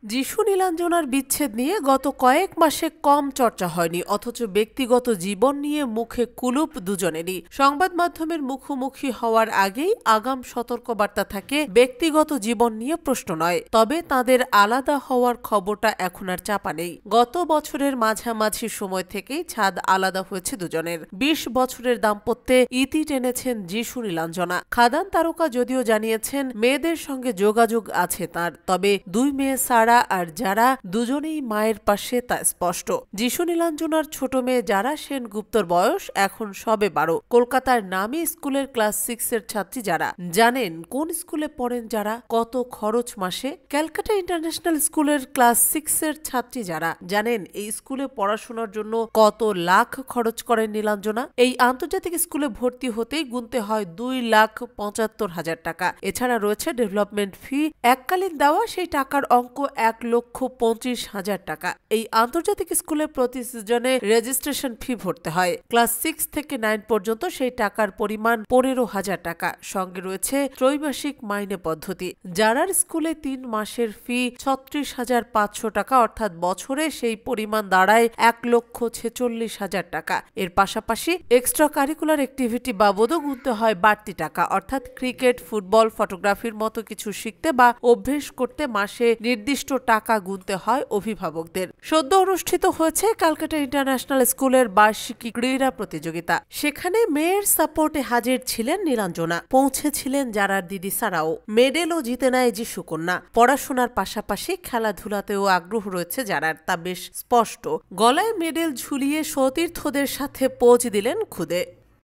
যিশু নীলাঞ্জনার বিচ্ছেদ নিয়ে গত কয়েক মাসে কম চর্চা হয়নি, অথচ ব্যক্তিগত জীবন নিয়ে মুখে কুলুপ দুজনেরই। সংবাদ মাধ্যমের মুখোমুখি হওয়ার আগেই আগাম সতর্কবার্তা থাকে ব্যক্তিগত জীবন নিয়ে প্রশ্ন নয়, তবে তাদের আলাদা হওয়ার খবরটা এখন আর চাপা নেই। গত বছরের মাঝামাঝি সময় থেকেই ছাদ আলাদা হয়েছে দুজনের। ২০ বছরের দাম্পত্যে ইতি টেনেছেন যিশু নীলাঞ্জনা। খাদান তারকা যদিও জানিয়েছেন মেয়েদের সঙ্গে যোগাযোগ আছে তার, তবে দুই মেয়ে সারা আর যারা দুজনেই মায়ের পাশে তা স্পষ্ট। যিশু নীলাঞ্জনার ছোট মেয়ে যারা সেনগুপ্তর বয়স এখন সবে ১২। কলকাতার নামী স্কুলের ক্লাস 6-এর ছাত্রী যারা। জানেন কোন স্কুলে পড়েন যারা, কত খরচ মাসে? ক্যালকাটা ইন্টারন্যাশনাল স্কুলের ক্লাস 6-এর ছাত্রী যারা। জানেন এই স্কুলে পড়াশোনার জন্য কত লাখ খরচ করেন নীলাঞ্জনা? এই আন্তর্জাতিক স্কুলে ভর্তি হতেই গুনতে হয় ২,৭৫,০০০ টাকা। এছাড়া রয়েছে ডেভেলপমেন্ট ফি, এককালীন দেওয়া সেই টাকার অঙ্ক ১,২৫,০০০ টাকা। এই আন্তর্জাতিক স্কুলে প্রতি সিজনে রেজিস্ট্রেশন ফি ভরতে হয়। ক্লাস 6 থেকে 9 পর্যন্ত সেই টাকার পরিমাণ ১৫,০০০ টাকা। সঙ্গে রয়েছে ত্রৈমাসিক মাইনে পদ্ধতি। যারার স্কুলে ৩ মাসের ফি ৩৬,৫০০ টাকা, অর্থাৎ বছরে সেই পরিমাণ দাঁড়ায় ১,৪৬,০০০ টাকা। এর পাশাপাশি এক্সট্রা কারিকুলার অ্যাক্টিভিটি বাবদও গুনতে হয় বাড়তি টাকা, অর্থাৎ ক্রিকেট, ফুটবল, ফটোগ্রাফির মতো কিছু শিখতে বা অভ্যেস করতে মাসে নির্দিষ্ট টাকা গুনতে হয় অভিভাবকদের। সদ্য অনুষ্ঠিত হয়েছে ক্যালকাটা ইন্টারন্যাশনাল স্কুলের বার্ষিকী ক্রীড়া প্রতিযোগিতা। সেখানে মেয়ের সাপোর্টে হাজির ছিলেন নীলাঞ্জনা, পৌঁছেছিলেন যারার দিদি সারাও। মেডেলও জিতে নেয় যিশু কন্যা। পড়াশোনার পাশাপাশি খেলাধুলাতেও আগ্রহ রয়েছে যারার, তা বেশ স্পষ্ট। গলায় মেডেল ঝুলিয়ে সতীর্থদের সাথে পোজ দিলেন খুদে।